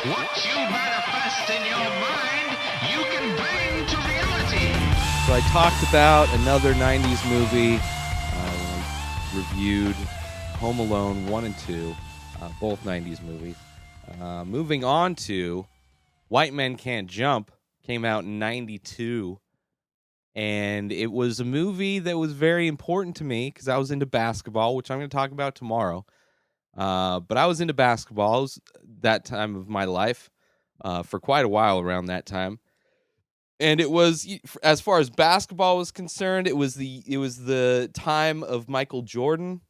What you manifest in your mind, you can bring to reality. So I talked about another 90s movie when I reviewed Home Alone 1 and 2, both 90s movies. Moving on to White Men Can't Jump, came out in 92. And it was a movie that was very important to me because I was into basketball, which I'm going to talk about tomorrow. But I was into basketball. It was that time of my life for quite a while around that time. And it was, as far as basketball was concerned, it was the time of Michael Jordan.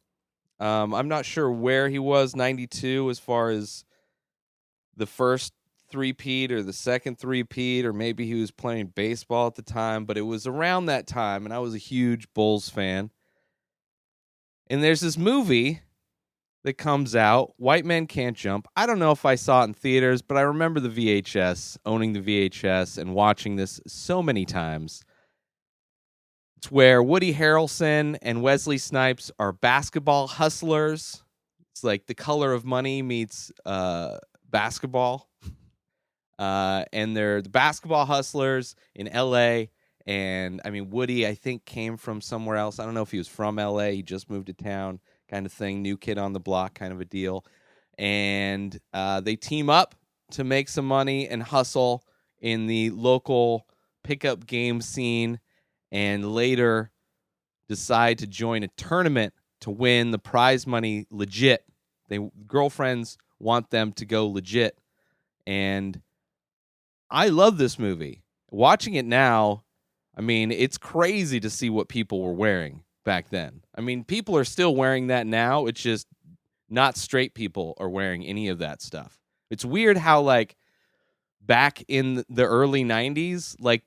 I'm not sure where he was 92 as far as the first three-peat or the second three-peat, or maybe he was playing baseball at the time, but it was around that time, and I was a huge Bulls fan. And there's this movie that comes out, White Men Can't Jump. I don't know if I saw it in theaters, but I remember the VHS, owning the VHS and watching this so many times. It's where Woody Harrelson and Wesley Snipes are basketball hustlers. It's like The Color of Money meets basketball. And they're the basketball hustlers in L.A., and, I mean, Woody, I think, came from somewhere else. I don't know if he was from L.A. He just moved to town kind of thing, new kid on the block kind of a deal. And they team up to make some money and hustle in the local pickup game scene, and later decide to join a tournament to win the prize money legit. Girlfriends want them to go legit. And I love this movie. Watching it now, I mean, it's crazy to see what people were wearing back then. I mean, people are still wearing that now. It's just not straight people are wearing any of that stuff. It's weird how, like, back in the early 90s, like,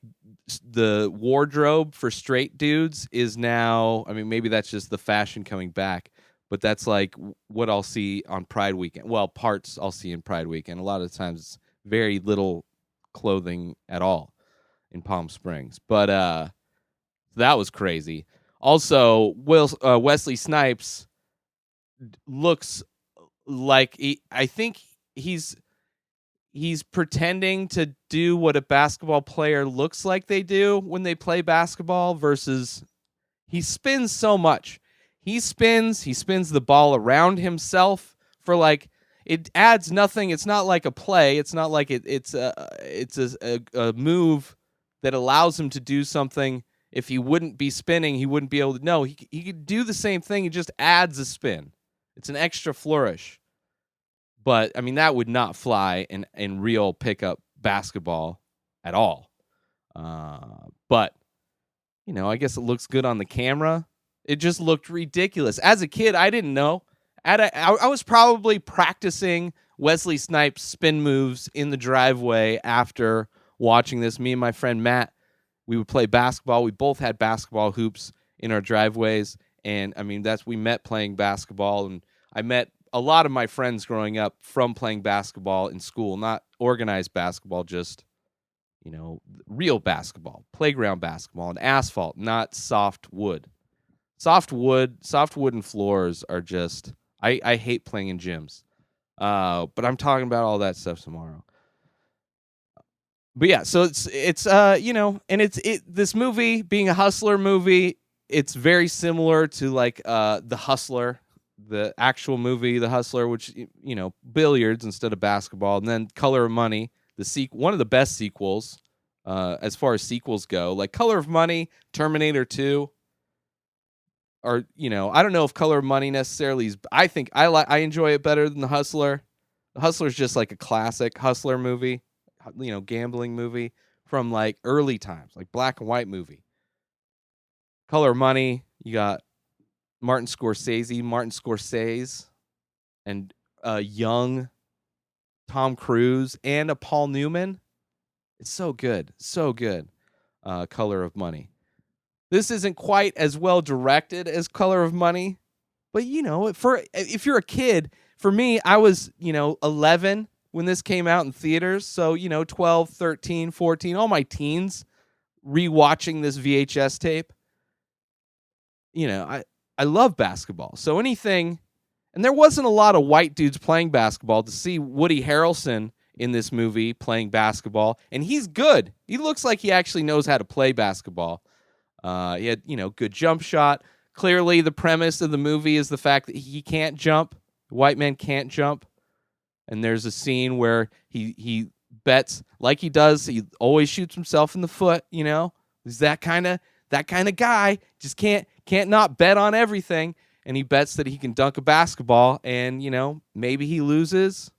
the wardrobe for straight dudes is now, I mean, maybe that's just the fashion coming back, but that's like what I'll see on Pride Weekend. Well, parts I'll see in Pride Weekend. A lot of times it's very little clothing at all in Palm Springs. But that was crazy. Also, Wesley Snipes looks like I think he's pretending to do what a basketball player looks like they do when they play basketball, versus he spins so much. He spins the ball around himself for, like, it adds nothing. It's not like a play. It's not like it's a move that allows him to do something. If he wouldn't be spinning, he wouldn't be able to. No, he could do the same thing. He just adds a spin. It's an extra flourish. But, I mean, that would not fly in real pickup basketball at all. But, you know, I guess it looks good on the camera. It just looked ridiculous. As a kid, I didn't know. I was probably practicing Wesley Snipes' spin moves in the driveway after watching this. Me and my friend Matt, we would play basketball. We both had basketball hoops in our driveways. And, I mean, we met playing basketball. And I met a lot of my friends growing up from playing basketball in school. Not organized basketball, just, you know, real basketball. Playground basketball and asphalt, not soft wood. Soft wooden floors are just... I hate playing in gyms, but I'm talking about all that stuff tomorrow. But yeah, so it's you know, and this movie being a hustler movie, it's very similar to, like, The Hustler, the actual movie, The Hustler, which, you know, billiards instead of basketball, and then Color of Money, one of the best sequels as far as sequels go, like Color of Money, Terminator 2. Or, you know, I don't know if Color of Money necessarily is. I think I enjoy it better than The Hustler. The Hustler is just like a classic hustler movie, you know, gambling movie from, like, early times, like black and white movie. Color of Money, you got Martin Scorsese, and a young Tom Cruise and a Paul Newman. It's so good, so good. Color of Money. This isn't quite as well directed as Color of Money, but, you know, if you're a kid, for me, I was, you know, 11 when this came out in theaters. So, you know, 12, 13, 14, all my teens rewatching this VHS tape. You know, I love basketball. So anything, and there wasn't a lot of white dudes playing basketball. To see Woody Harrelson in this movie playing basketball, and he's good. He looks like he actually knows how to play basketball. He had, good jump shot. Clearly, the premise of the movie is the fact that he can't jump. White men can't jump. And there's a scene where he bets like he does. He always shoots himself in the foot. He's that kind of guy. Just can't not bet on everything. And he bets that he can dunk a basketball. And maybe he loses.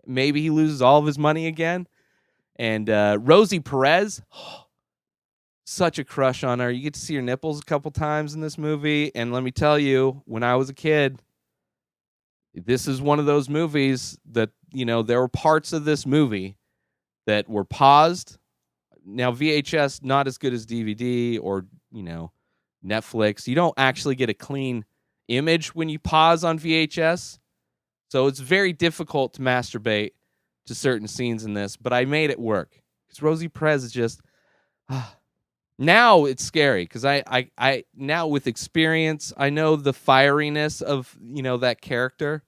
Maybe he loses all of his money again. And Rosie Perez, such a crush on her. You get to see her nipples a couple times in this movie. And let me tell you, when I was a kid, this is one of those movies that, there were parts of this movie that were paused. Now, VHS, not as good as DVD or, Netflix. You don't actually get a clean image when you pause on VHS. So it's very difficult to masturbate to certain scenes in this, but I made it work. Because Rosie Perez is just... Now it's scary because I now with experience, I know the fieriness of, that character.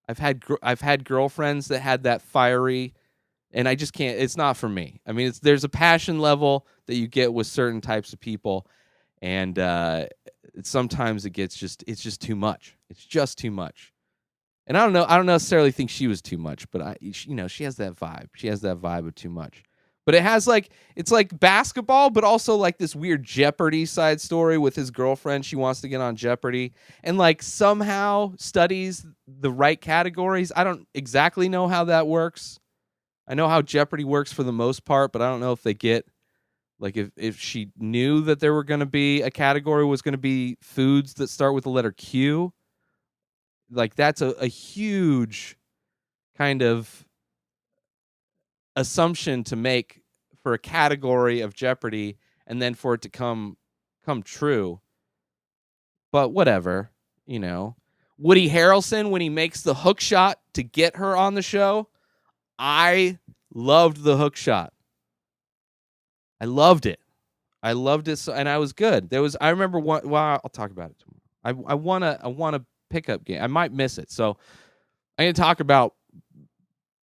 I've had girlfriends that had that fiery, and I just can't. It's not for me. I mean, there's a passion level that you get with certain types of people, and sometimes it's just too much. It's just too much. And I don't necessarily think she was too much, but she has that vibe. She has that vibe of too much. But it's like basketball, but also like this weird Jeopardy side story with his girlfriend. She wants to get on Jeopardy and like somehow studies the right categories. I don't exactly know how that works. I know how Jeopardy works for the most part, but I don't know if they get like if she knew that there were going to be a category was going to be foods that start with the letter Q. Like that's a huge kind of assumption to make for a category of Jeopardy and then for it to come true. But whatever, Woody Harrelson, when he makes the hook shot to get her on the show, I loved the hook shot. I loved it. So, and I was good. I remember one. Well, I'll talk about it tomorrow. I want a pickup game. I might miss it. So I'm going to talk about.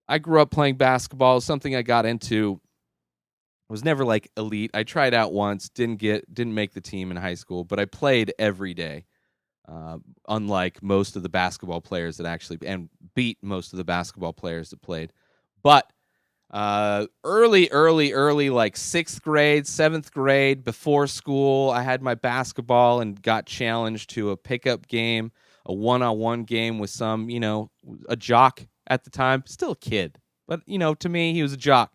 I grew up playing basketball, something I got into. I was never like elite. I tried out once, didn't make the team in high school, but I played every day. Unlike most of the basketball players that actually and beat most of the basketball players that played. But early, like 6th grade, 7th grade, before school, I had my basketball and got challenged to a pickup game, a one-on-one game with some, a jock at the time, still a kid, but to me, he was a jock.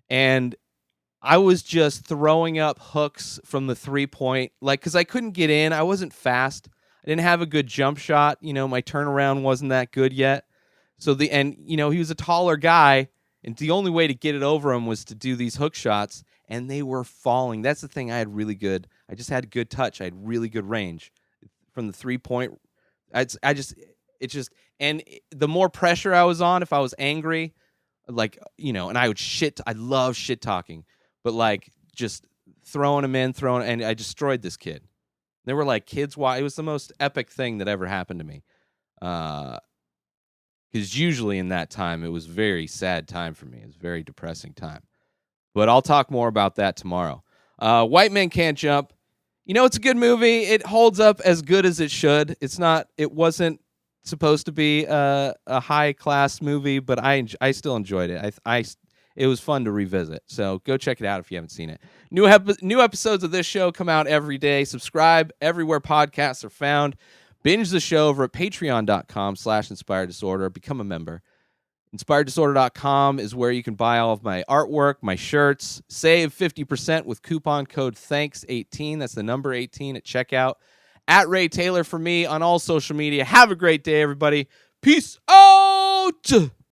And I was just throwing up hooks from the 3-point, like, because I couldn't get in. I wasn't fast. I didn't have a good jump shot. My turnaround wasn't that good yet. So he was a taller guy, and the only way to get it over him was to do these hook shots, and they were falling. That's the thing. I just had good touch. I had really good range from the 3-point. And the more pressure I was on, if I was angry, like, and I love shit talking, but like just throwing him in, and I destroyed this kid. They were like kids. Why? It was the most epic thing that ever happened to me. Because usually in that time, it was a very sad time for me. It was a very depressing time. But I'll talk more about that tomorrow. White Men Can't Jump. It's a good movie. It holds up as good as it should. It wasn't supposed to be a high class movie, but I still enjoyed it. It was fun to revisit. So go check it out if you haven't seen it. New episodes of this show come out every day. Subscribe everywhere podcasts are found. Binge the show over at patreon.com/inspireddisorder. Become a member. InspiredDisorder.com is where you can buy all of my artwork, my shirts. Save 50% with coupon code THANKS18. That's the number 18 at checkout. At Ray Taylor for me on all social media. Have a great day, everybody. Peace out.